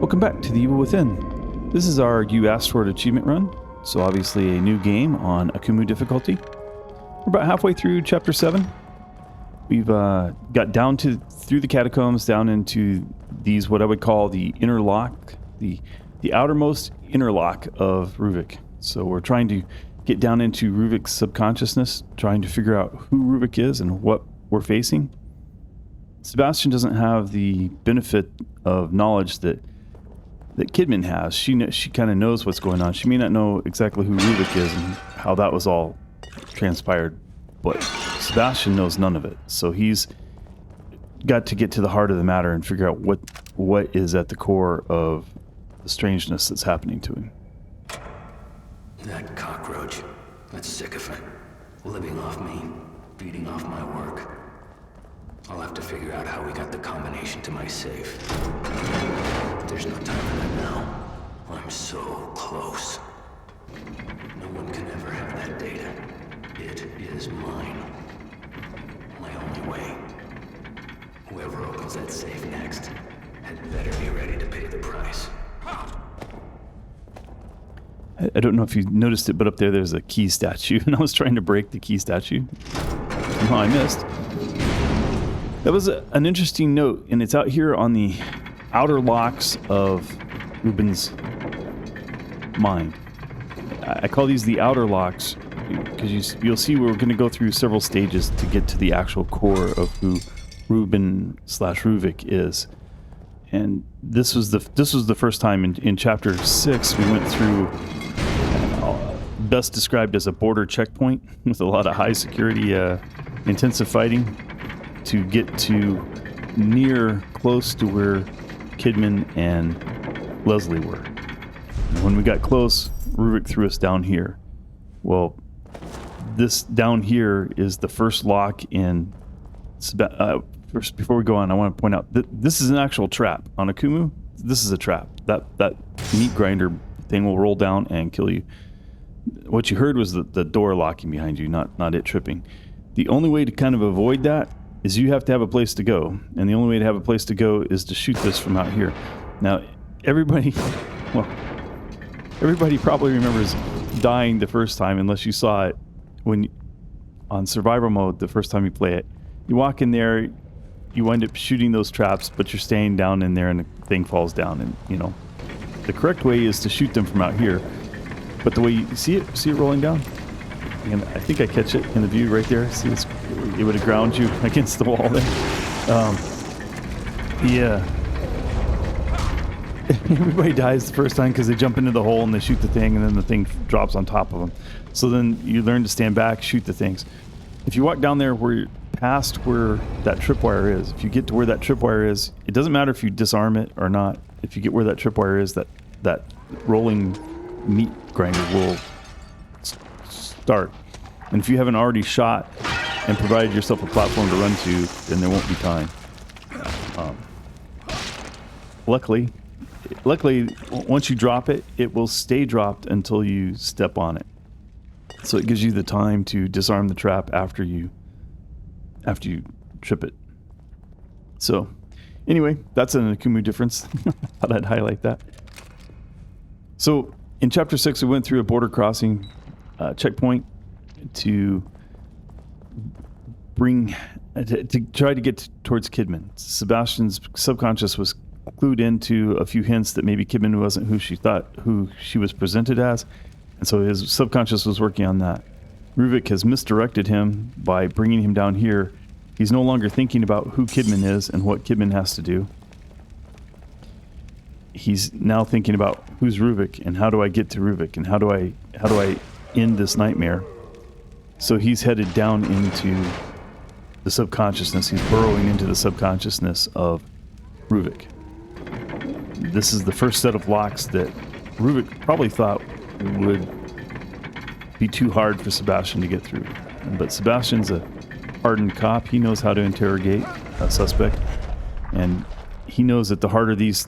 Welcome back to The Evil Within. This is our You Asked For It achievement run, so obviously a new game on Akumu difficulty. We're about halfway through Chapter 7. We've got down through the catacombs, down into these, what I would call the inner lock, the outermost inner lock of Ruvik. So we're trying to get down into Ruvik's subconsciousness, trying to figure out who Ruvik is and what we're facing. Sebastian doesn't have the benefit of knowledge that Kidman has. She kind of knows what's going on. She may not know exactly who Ruvik is and how that was all transpired, but Sebastian knows none of it. So he's got to get to the heart of the matter and figure out what is at the core of the strangeness that's happening to him. That cockroach, that sycophant, living off me, feeding off my work. I'll have to figure out how we got the combination to my safe. There's no time for that now. I'm so close. No one can ever have that data. It is mine. My only way. Whoever opens that safe next had better be ready to pay the price. I don't know if you noticed it, but up there's a key statue, and I was trying to break the key statue. No, I missed. That was an interesting note, and it's out here on the outer locks of Ruben's mind. I call these the outer locks because you'll see we're going to go through several stages to get to the actual core of who Ruben/Ruvik is. And this was the first time in Chapter 6 we went through best described as a border checkpoint with a lot of high security intensive fighting to get to close to where Kidman and Leslie were. And when we got close, Ruvik threw us down here. Well, this down here is the first lock in... First, before we go on, I want to point out that this is an actual trap. On Akumu, this is a trap. That meat grinder thing will roll down and kill you. What you heard was the door locking behind you, not it tripping. The only way to kind of avoid that is you have to have a place to go. And the only way to have a place to go is to shoot this from out here. Now, everybody probably remembers dying the first time, unless you saw it on survival mode the first time you play it. You walk in there, you wind up shooting those traps, but you're staying down in there and the thing falls down. And, the correct way is to shoot them from out here. But the way you see it rolling down? And I think I catch it in the view right there. See, it would have ground you against the wall there. Yeah. Everybody dies the first time because they jump into the hole and they shoot the thing, and then the thing drops on top of them. So then you learn to stand back, shoot the things. If you walk down there past where that tripwire is, if you get to where that tripwire is, it doesn't matter if you disarm it or not. If you get where that tripwire is, that rolling meat grinder will start. And if you haven't already shot and provided yourself a platform to run to, then there won't be time. Luckily, once you drop it, it will stay dropped until you step on it. So it gives you the time to disarm the trap after you trip it. So anyway, that's an Akumu difference. Thought I'd highlight that. So in Chapter 6, we went through a border crossing checkpoint to try to get towards Kidman. Sebastian's subconscious was clued into a few hints that maybe Kidman wasn't who she was presented as, and so his subconscious was working on that. Ruvik has misdirected him by bringing him down here. He's no longer thinking about who Kidman is and what Kidman has to do. He's now thinking about who's Ruvik and how do I get to Ruvik and how do I end this nightmare. So he's headed down into the subconsciousness. He's burrowing into the subconsciousness of Ruvik. This is the first set of locks that Ruvik probably thought would be too hard for Sebastian to get through. But Sebastian's a hardened cop. He knows how to interrogate a suspect, and he knows that the harder these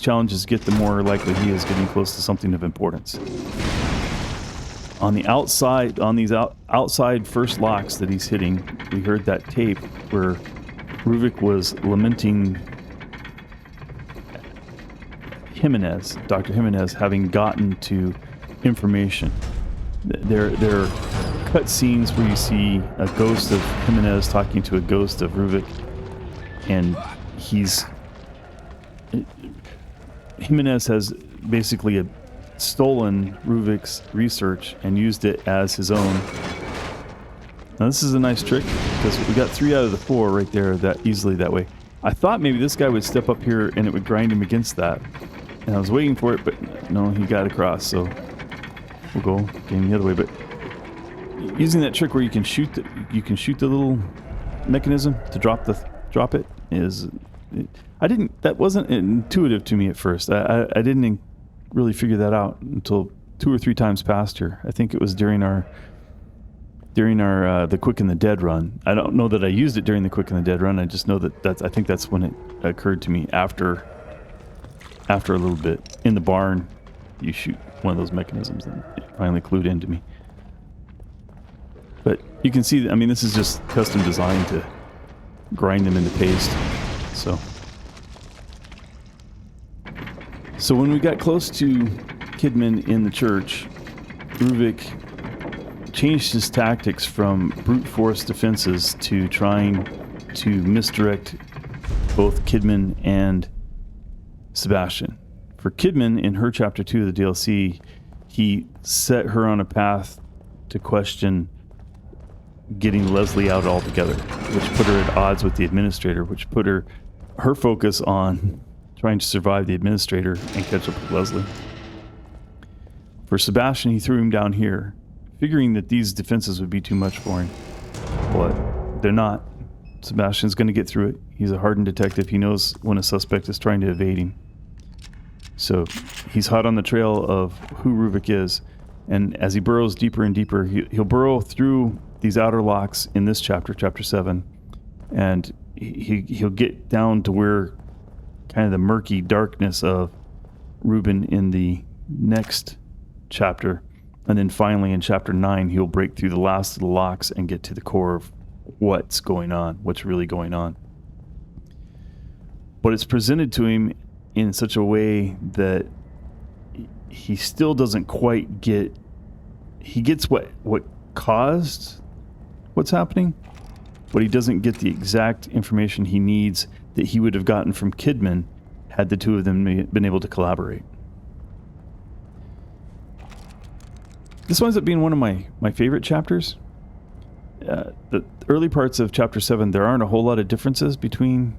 challenges get, the more likely he is getting close to something of importance. On the outside, on these outside first locks that he's hitting, we heard that tape where Ruvik was lamenting Jimenez, Dr. Jimenez, having gotten to information. There are cut scenes where you see a ghost of Jimenez talking to a ghost of Ruvik, and Jimenez has basically stolen Ruvik's research and used it as his own. Now this is a nice trick because we got 3 out of the 4 right there that easily that way. I thought maybe this guy would step up here and it would grind him against that, and I was waiting for it, but no, he got across, so we'll go getting the other way. But using that trick where you can shoot the little mechanism to drop it is, that wasn't intuitive to me at first. I didn't really figure that out until 2 or 3 times past here. I think it was during our the Quick and the Dead run. I don't know that I used it during the Quick and the Dead run. I just know I think that's when it occurred to me after a little bit. In the barn, you shoot one of those mechanisms and it finally clued into me. But you can see, I mean, this is just custom designed to grind them into paste. So when we got close to Kidman in the church, Ruvik changed his tactics from brute force defenses to trying to misdirect both Kidman and Sebastian. For Kidman, in her chapter 2 of the DLC, he set her on a path to question getting Leslie out altogether, which put her at odds with the administrator, which put her focus on trying to survive the administrator and catch up with Leslie. For Sebastian, he threw him down here, figuring that these defenses would be too much for him. But they're not. Sebastian's going to get through it. He's a hardened detective. He knows when a suspect is trying to evade him. So he's hot on the trail of who Ruvik is. And as he burrows deeper and deeper, he'll burrow through these outer locks in this chapter, chapter 7. And he'll get down to where kind of the murky darkness of Reuben in the next chapter. And then finally in chapter 9, he'll break through the last of the locks and get to the core of what's going on, what's really going on. But it's presented to him in such a way that he still doesn't quite get... He gets what caused what's happening, but he doesn't get the exact information he needs that he would have gotten from Kidman had the two of them been able to collaborate. This winds up being one of my favorite chapters. The early parts of chapter 7, there aren't a whole lot of differences between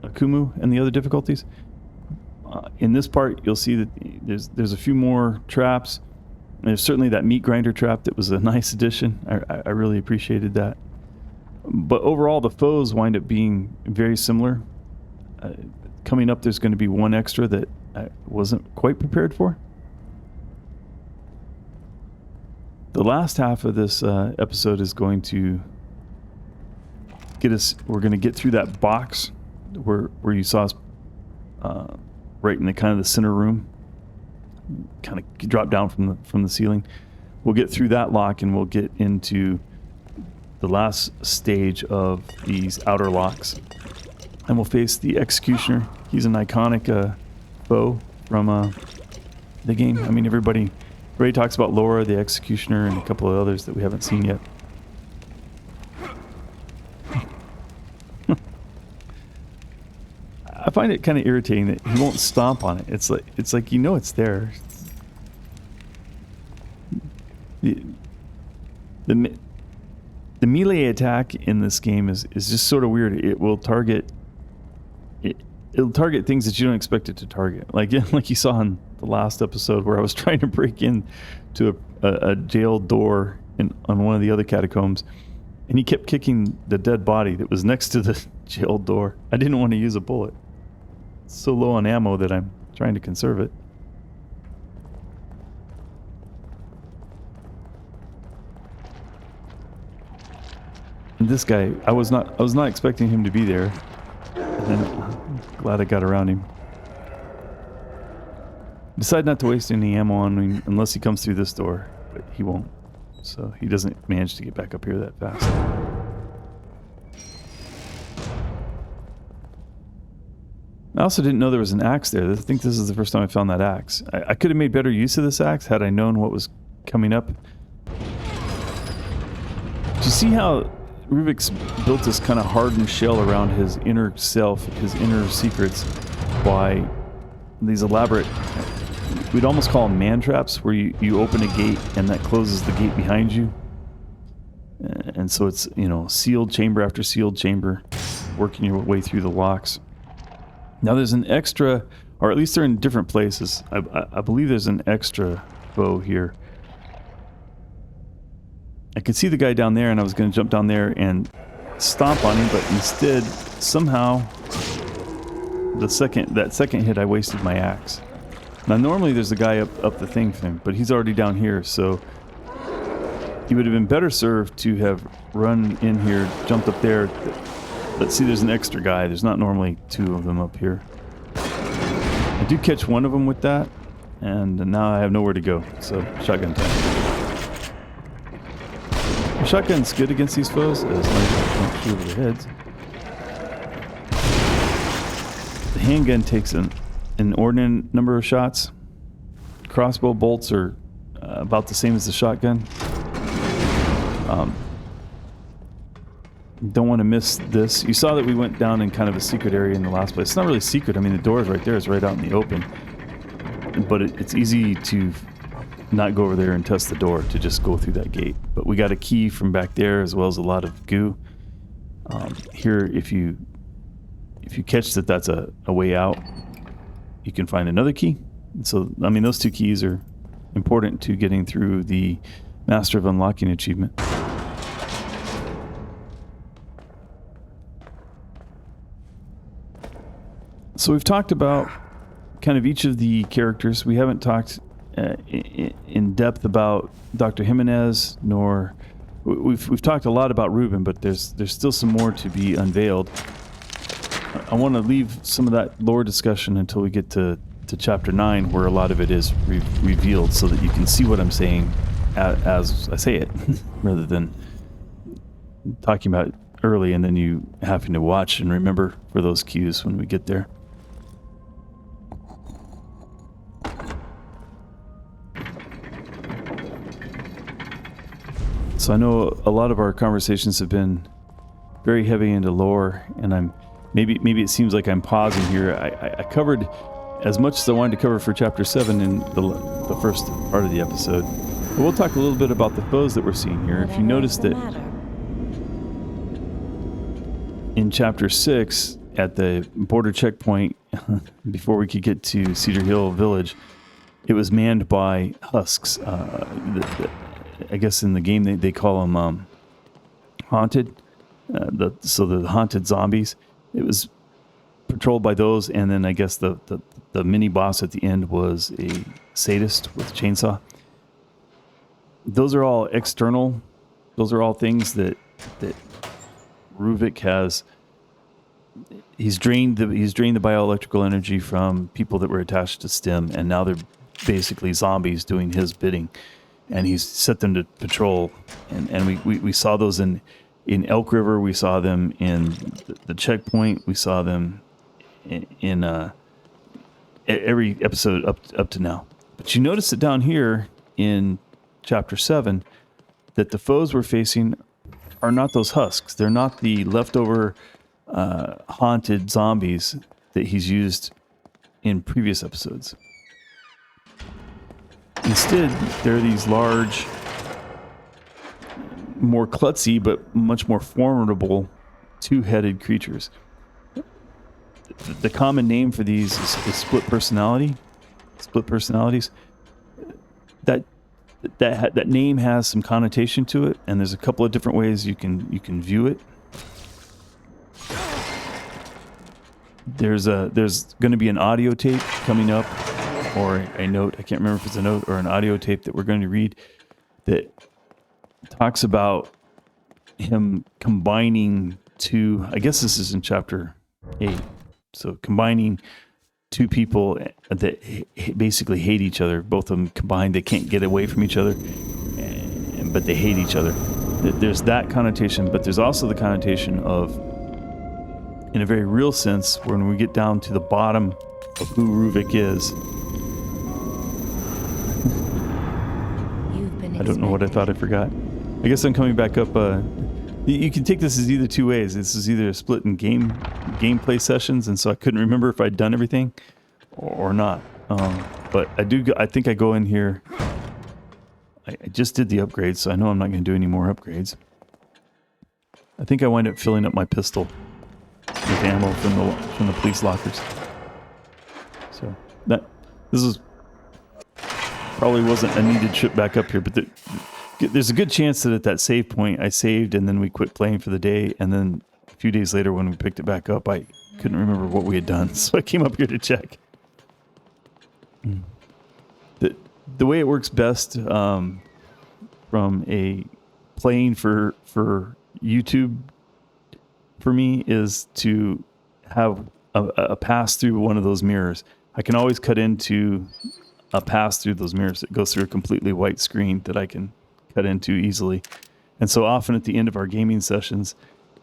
Akumu and the other difficulties. In this part, you'll see that there's a few more traps. There's certainly that meat grinder trap that was a nice addition. I really appreciated that. But overall, the foes wind up being very similar. Coming up, there's going to be one extra that I wasn't quite prepared for. The last half of this episode is going to get us... We're going to get through that box where you saw us right in the kind of the center room. Kind of drop down from the ceiling. We'll get through that lock and we'll get into the last stage of these outer locks. And we'll face the Executioner. He's an iconic foe from the game. I mean, everybody talks about Laura, the Executioner, and a couple of others that we haven't seen yet. I find it kind of irritating that he won't stomp on it. It's like it's there. The melee attack in this game is just sort of weird. It will target it'll target things that you don't expect it to target. Like you saw in the last episode where I was trying to break in to a jail door on one of the other catacombs, and he kept kicking the dead body that was next to the jail door. I didn't want to use a bullet. It's so low on ammo that I'm trying to conserve it. And this guy, I was not expecting him to be there. And I'm glad I got around him. Decide not to waste any ammo on him unless he comes through this door, but he won't. So he doesn't manage to get back up here that fast. I also didn't know there was an axe there. I think this is the first time I found that axe. I could have made better use of this axe had I known what was coming up. Do you see how Ruvik's built this kind of hardened shell around his inner self, his inner secrets, by these elaborate, we'd almost call them man traps, where you open a gate and that closes the gate behind you. And so it's, sealed chamber after sealed chamber, working your way through the locks. Now there's an extra, or at least they're in different places. I believe there's an extra bow here. I could see the guy down there, and I was going to jump down there and stomp on him, but instead, somehow, that second hit, I wasted my axe. Now normally there's a guy up the thing for him, but he's already down here, so he would have been better served to have run in here, jumped up there. Let's see, there's an extra guy. There's not normally two of them up here. I do catch one of them with that, and now I have nowhere to go, so shotgun time. The shotgun's good against these foes, as long as I don't shoot over their heads. The handgun takes an inordinate number of shots. Crossbow bolts are about the same as the shotgun. Don't want to miss this. You saw that we went down in kind of a secret area in the last place. It's not really secret. I mean, the door is right there. It's right out in the open. But it's easy to not go over there and test the door, to just go through that gate. But we got a key from back there, as well as a lot of goo. Here, if you catch that that's a way out, you can find another key. So, I mean, those two keys are important to getting through the Master of Unlocking achievement. So we've talked about kind of each of the characters. We haven't talked in depth about Dr. Jimenez, nor we've talked a lot about Ruben, but there's still some more to be unveiled. I want to leave some of that lore discussion until we get to chapter 9, where a lot of it is revealed, so that you can see what I'm saying as I say it, rather than talking about it early and then you having to watch and remember for those cues when we get there. So I know a lot of our conversations have been very heavy into lore, and maybe it seems like I'm pausing here. I covered as much as I wanted to cover for chapter 7 in the first part of the episode. But we'll talk a little bit about the foes that we're seeing here. If you notice that in chapter 6, at the border checkpoint, before we could get to Cedar Hill Village, it was manned by husks. I guess in the game they call them haunted. So the haunted zombies. It was patrolled by those, and then I guess the mini boss at the end was a sadist with a chainsaw. Those are all external. Those are all things that Ruvik has. He's drained the bioelectrical energy from people that were attached to STEM, and now they're basically zombies doing his bidding. And he's set them to patrol, and we saw those in Elk River. We saw them in the checkpoint. We saw them in every episode up to now. But you notice that down here in chapter 7, that the foes we're facing are not those husks. They're not the leftover haunted zombies that he's used in previous episodes. Instead, they're these large, more klutzy, but much more formidable two-headed creatures. The common name for these is split personality. Split personalities. That name has some connotation to it, and there's a couple of different ways you can view it. There's going to be an audio tape coming up, or a note. I can't remember if it's a note or an audio tape that we're going to read that talks about him combining two. I guess this is in chapter 8. So combining two people that basically hate each other. Both of them combined. They can't get away from each other, but they hate each other. There's that connotation, but there's also the connotation of in a very real sense, when we get down to the bottom of who Ruvik is. I don't know what I thought I forgot. I guess I'm coming back up. You can take this as either two ways. This is either a split in gameplay sessions, and so I couldn't remember if I'd done everything or not. But I think I go in here. I just did the upgrades, so I know I'm not going to do any more upgrades. I think I wind up filling up my pistol with ammo from the police lockers. So this is probably wasn't a needed trip back up here, but there's a good chance that at that save point I saved and then we quit playing for the day, and then a few days later when we picked it back up I couldn't remember what we had done, so I came up here to check. The way it works best from a playing for YouTube for me is to have a pass through one of those mirrors. I can always cut into a pass through those mirrors that goes through a completely white screen that I can cut into easily. And so often at the end of our gaming sessions,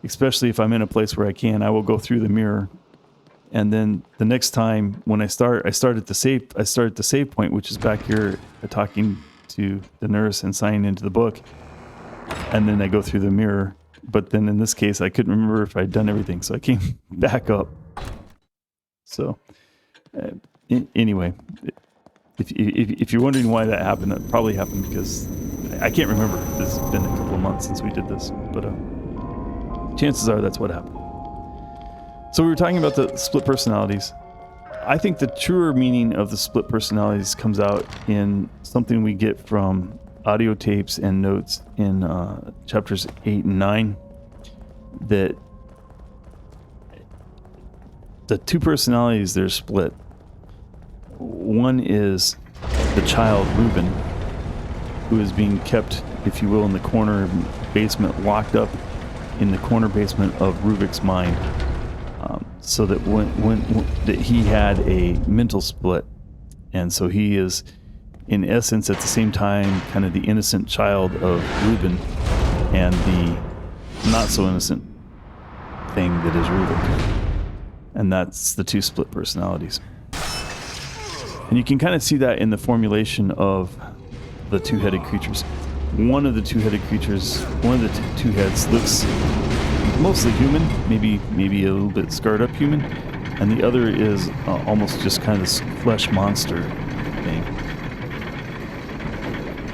especially if I'm in a place where I will go through the mirror. And then the next time when I start at the save point, which is back here talking to the nurse and signing into the book. And then I go through the mirror. But then in this case, I couldn't remember if I'd done everything, so I came back up. So anyway, if you're wondering why that happened, that probably happened because I can't remember. This has been a couple of months since we did this, but chances are that's what happened. So we were talking about the split personalities. I think the truer meaning of the split personalities comes out in something we get from audio tapes and notes in chapters 8 and 9, that the two personalities, they're split. One is the child, Ruben, who is being kept, if you will, in the corner basement, locked up in the corner basement of Ruvik's mind, so that when that he had a mental split, and so he is, in essence, at the same time, kind of the innocent child of Ruben and the not so innocent thing that is Ruvik. And that's the two split personalities. And you can kind of see that in the formulation of the two-headed creatures. One of the two-headed creatures, one of the two heads looks mostly human, maybe a little bit scarred up human, and the other is almost just kind of this flesh monster thing.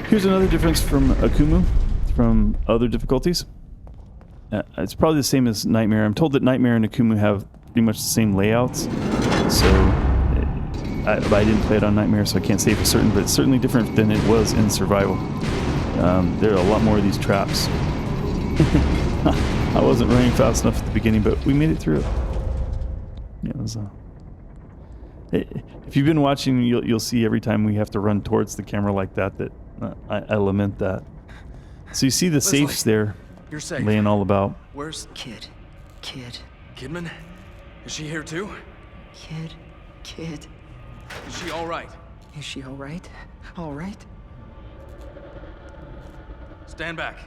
Here's another difference from Akumu, from other difficulties. It's probably the same as Nightmare. I'm told that Nightmare and Akumu have pretty much the same layouts, so I didn't play it on Nightmare, so I can't say for certain, but it's certainly different than it was in Survival. There are a lot more of these traps. I wasn't running fast enough at the beginning, but we made it through it. It was, if you've been watching, you'll see every time we have to run towards the camera like that, I lament that. So you see the Leslie, safes there, you're safe. laying all about. Where's Kid. Kidman? Is she here too? Kid. Is she all right? Is she all right? All right? Stand back.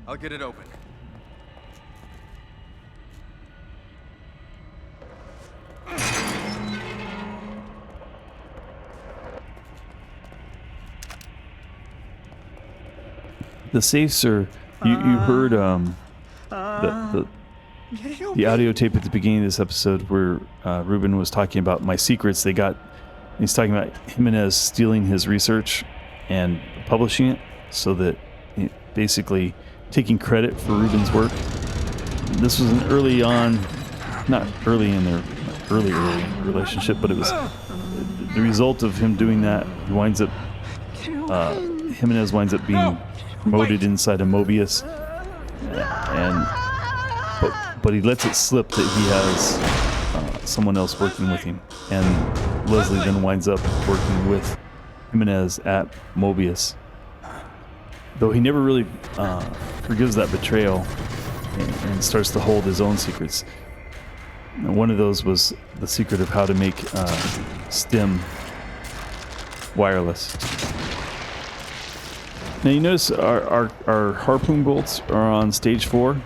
I'll get it open. The safes are, you heard the audio tape at the beginning of this episode where Ruben was talking about my secrets. He's talking about Jimenez stealing his research and publishing it, so that basically taking credit for Ruben's work. This was an early on, not early in their early relationship, but it was the result of him doing that. He winds up, Jimenez winds up being promoted inside of Mobius, but he lets it slip that he has someone else working with him, and Leslie then winds up working with Jimenez at Mobius, though he never really forgives that betrayal and starts to hold his own secrets. And one of those was the secret of how to make STEM wireless. Now you notice our harpoon bolts are on stage 4.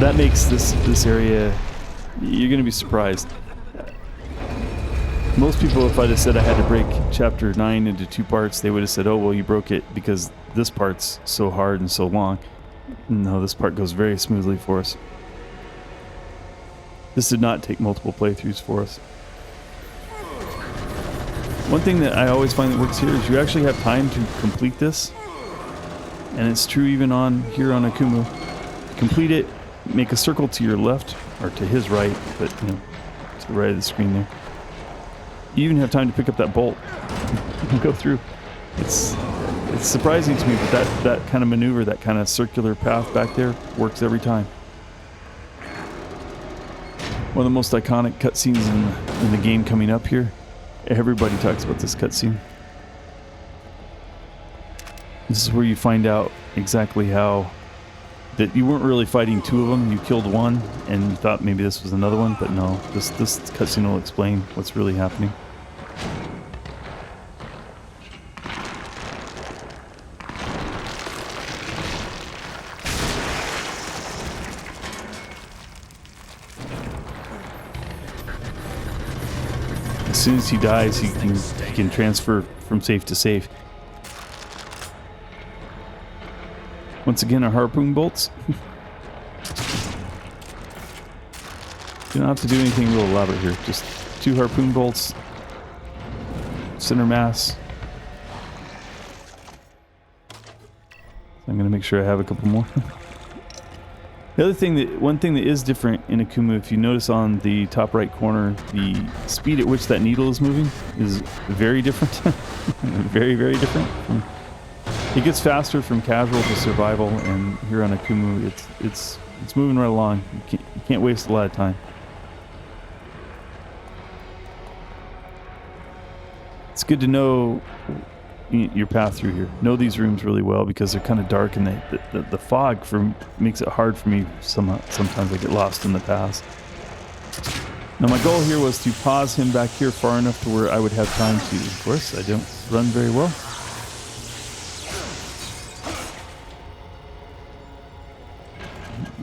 that makes this area, you're going to be surprised. Most people, if I'd have said I had to break chapter 9 into 2 parts, they would have said, oh, well, you broke it because this part's so hard and so long. No, this part goes very smoothly for us. This did not take multiple playthroughs for us. One thing that I always find that works here is you actually have time to complete this. And it's true even on here on Akumu. Complete it, make a circle to your left, or to his right, but to the right of the screen there. You even have time to pick up that bolt and go through. It's surprising to me, but that kind of maneuver, that kind of circular path back there works every time. One of the most iconic cutscenes in the game coming up here. Everybody talks about this cutscene. This is where you find out exactly how that you weren't really fighting 2 of them. You killed one, and you thought maybe this was another one, but no. This cutscene will explain what's really happening. As soon as he dies, he can transfer from safe to safe. Once again, our harpoon bolts. You don't have to do anything real elaborate here. Just 2 harpoon bolts, center mass. I'm going to make sure I have a couple more. One thing that is different in Akumu, if you notice on the top right corner, the speed at which that needle is moving is very different. Very, very different. It gets faster from casual to survival, and here on Akumu, it's moving right along. You can't waste a lot of time. It's good to know your path through here. Know these rooms really well because they're kind of dark, and the fog makes it hard for me. Sometimes I get lost in the paths. Now my goal here was to pause him back here far enough to where I would have time to. Of course, I don't run very well.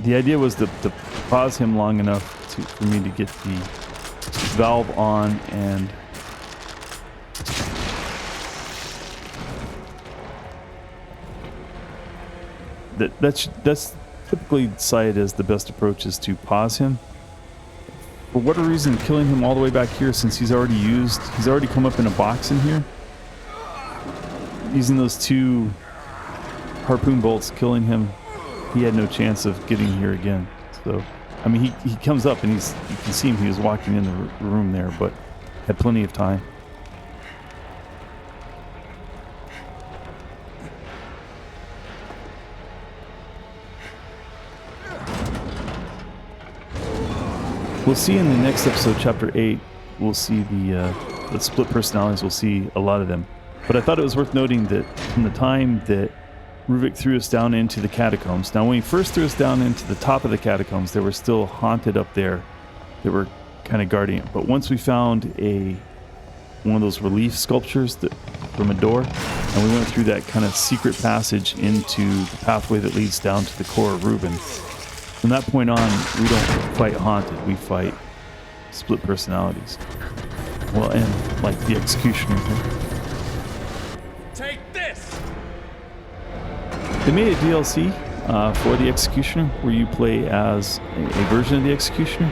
The idea was to pause him long enough for me to get the valve on, and that's typically cited as the best approach, is to pause him. For whatever reason, killing him all the way back here, since he's already come up in a box in here, using those 2 harpoon bolts, killing him, he had no chance of getting here again. So, I mean, he comes up and you can see him, he was walking in the room there, but had plenty of time. We'll see in the next episode, chapter 8, we'll see the split personalities, we'll see a lot of them. But I thought it was worth noting that from the time that Ruvik threw us down into the catacombs. Now, when he first threw us down into the top of the catacombs, they were still haunted up there. They were kind of guarding it. But once we found one of those relief sculptures from a door, and we went through that kind of secret passage into the pathway that leads down to the core of Reuben. From that point on, we don't fight haunted. We fight split personalities. Well, and like the executioner. Take this! They made a DLC for the Executioner where you play as a version of the Executioner.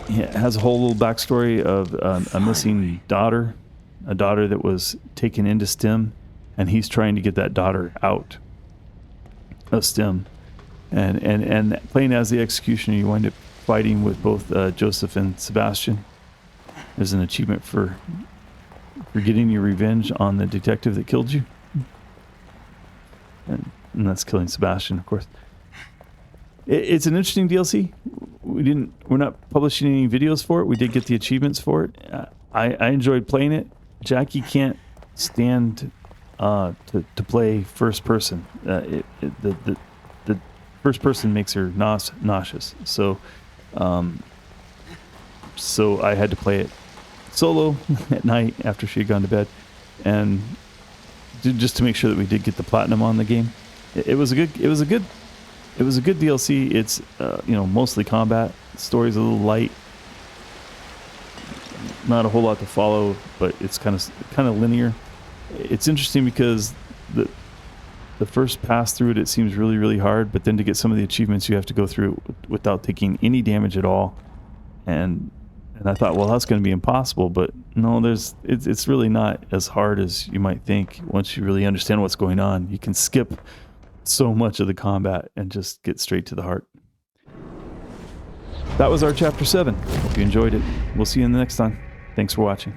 It has a whole little backstory of a missing daughter, a daughter that was taken into STEM, and he's trying to get that daughter out of STEM. And playing as the Executioner, you wind up fighting with both Joseph and Sebastian. There's an achievement for getting your revenge on the detective that killed you. And that's killing Sebastian, of course. It's an interesting DLC. We're not publishing any videos for it. We did get the achievements for it. I enjoyed playing it. Jackie can't stand to play first person. The first person makes her nauseous. So I had to play it solo at night after she had gone to bed, and just to make sure that we did get the platinum on the game. It was a good it was a good DLC. It's mostly combat. The story's a little light. Not a whole lot to follow, but it's kind of linear. It's interesting because the first pass through it seems really, really hard, but then to get some of the achievements you have to go through without taking any damage at all. And I thought, well, that's going to be impossible, but no, it's really not as hard as you might think. Once you really understand what's going on, you can skip so much of the combat and just get straight to the heart. That was our chapter 7. Hope you enjoyed it. We'll see you in the next time. Thanks for watching.